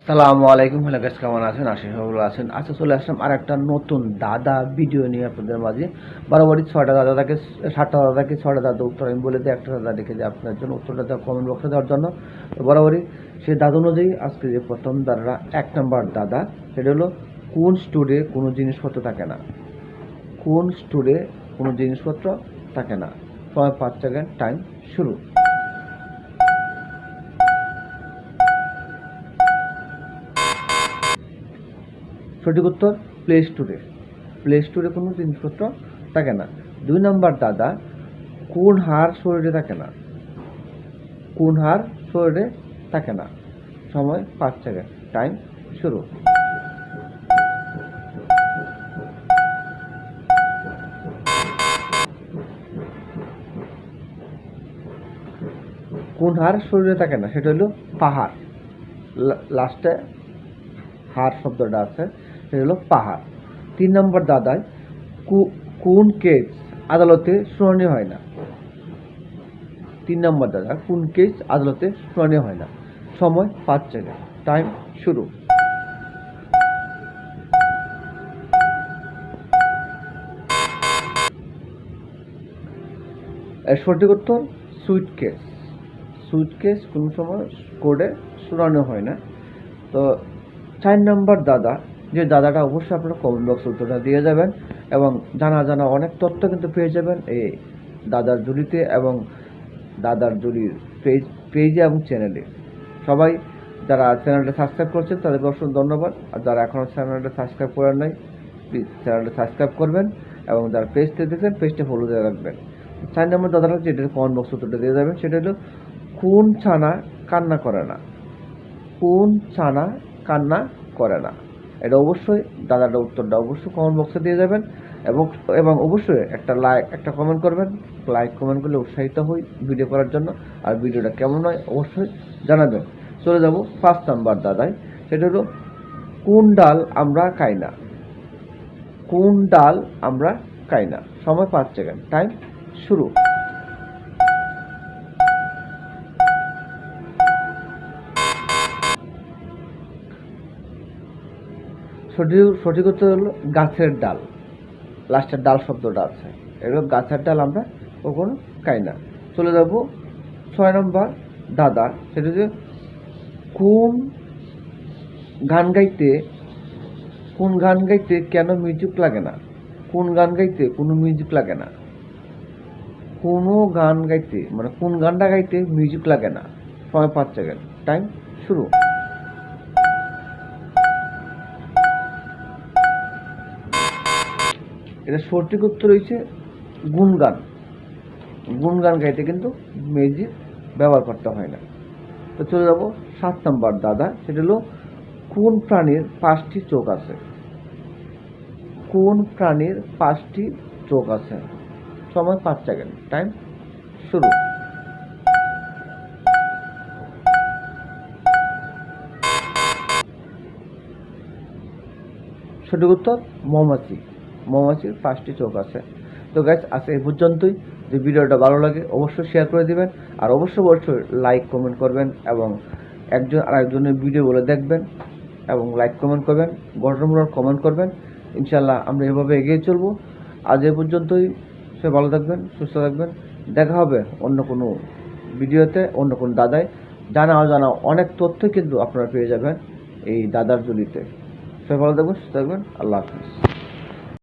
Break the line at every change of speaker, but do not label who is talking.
সালামু আলাইকুম। Hello guys, কেমন আছেন? আশা করি ভালো আছেন। আচ্ছা, চলে আসলাম আর একটা নতুন দাদা ভিডিও নিয়ে আপনাদের মাঝে। বরাবরই 6টা দাদা থাকে, 7টা দাদা থাকে, 6টা দাদা উত্তর আমি বলে দিই, একটা দাদা রেখে দিই আপনার জন্য উত্তরটা দেওয়া, কমেন্ট বক্সে দেওয়ার জন্য। তো বরাবরই সেই দাদা অনুযায়ী আজকে যে প্রথম দাদারা 1 নম্বর দাদা, সেটা হলো কোন স্টোরে কোনো জিনিসপত্র থাকে না। কোন স্টোরে কোনো জিনিসপত্র থাকে না। সময় 5 সেকেন্ড, টাইম শুরু। সঠিক উত্তর প্লে স্টোরে। প্লে স্টোরে কোনো জিনিসপত্র থাকে না। 2 নম্বর দাদা, কোন হাড় শরীরে থাকে না। কোন হাড় শরীরে থাকে না। সময় 5 সেকেন্ড, টাইম শুরু। কোন হাড় শরীরে থাকে না, সেটা হলো পাহাড়। লাস্টে হাড় শব্দটা আছে, সেটা হলো পাহাড়। 3 নম্বর দাদায়, কোন কেস আদালতে শুনানি হয় না। 3 নম্বর দাদা, কোন কেস আদালতে শুনানি হয় না। সময় 5 সেকেন্ড, টাইম শুরু। এর সঠিক উত্তর সুইটকেস। সুইটকেস কোনো সময় কোর্টে শুনানো হয় না। তো 4 নম্বর দাদা, যে দাদাটা অবশ্যই আপনারা কমেন্ট বক্সে উত্তরটা দিয়ে যাবেন এবং জানা অনেক তথ্য কিন্তু পেয়ে যাবেন এই দাদার জুড়িতে এবং দাদার জুড়ির পেজে এবং চ্যানেলে। সবাই যারা চ্যানেলটা সাবস্ক্রাইব করছেন তাদেরকে অসংখ্য ধন্যবাদ, আর যারা এখনও চ্যানেলটা সাবস্ক্রাইব করেন নাই প্লিজ চ্যানেলটা সাবস্ক্রাইব করবেন এবং যারা পেজটা দেখেন পেজটা ফলো দিয়ে রাখবেন। 4 নম্বর দাদাটা যেটা কমেন্ট বক্স উত্তরটা দিয়ে যাবেন, সেটা হলো কোন ছানা কান্না করে না। কোন ছানা কান্না করে না। এটা অবশ্যই দাদাটা উত্তরটা অবশ্যই কমেন্ট বক্সে দিয়ে যাবেন এবং এবং অবশ্যই একটা কমেন্ট করবেন। লাইক কমেন্ট করলে উৎসাহিত হই ভিডিও করার জন্য। আর ভিডিওটা কেমন হয় অবশ্যই জানাবেন। চলে যাব 5 নাম্বার দাদায়, সেটা হলো কোন ডাল আমরা খাই না। কোন ডাল আমরা খাই না। সময় 5 সেকেন্ড, টাইম শুরু। সঠিক উত্তর হলো গাছের ডাল। লাস্টের ডাল শব্দটা আছে, এগুলো গাছের ডাল আমরা কখনো খাই না। চলে যাব 6 নম্বর দাদা, সেটা হচ্ছে কোন গান গাইতে কেন মিউজিক লাগে না। কোন গান গাইতে কোনো মিউজিক লাগে না। কোনো গান গাইতে মানে কোন গানটা গাইতে মিউজিক লাগে না। সময় 5 সেকেন্ড, টাইম শুরু। এটা সঠিক উত্তর হয়েছে গুনগান। গুনগান গাইতে কিন্তু মিউজিক ব্যবহার করতে হয় না। তো চলে যাব 7 নম্বর দাদা, সেটা হলো কোন প্রাণীর 5টি চোখ আছে। কোন প্রাণীর 5টি চোখ আছে। সময় 5 সেকেন্ড, টাইম শুরু। সঠিক উত্তর মৌমাছি। মৌমাছির 5টি চোখ আছে। তো গাইস, আজকে এই পর্যন্তই। যে ভিডিওটা ভালো লাগে অবশ্যই শেয়ার করে দিবেন আর অবশ্যই লাইক কমেন্ট করবেন এবং একজন আরেকজনের ভিডিওগুলো দেখবেন এবং লাইক কমেন্ট করবেন, গঠনমূলক কমেন্ট করবেন। ইনশাল্লাহ আমরা এভাবে এগিয়ে চলবো। আজ এই পর্যন্তই। সে ভালো থাকবেন, সুস্থ থাকবেন। দেখা হবে অন্য কোনো ভিডিওতে, অন্য কোনো দাদায়। জানা অজানা অনেক তথ্য কিন্তু আপনারা পেয়ে যাবেন এই দাদার জুলিতে। সবাই ভালো থাকবেন, সুস্থ থাকবেন। আল্লাহ হাফিজ।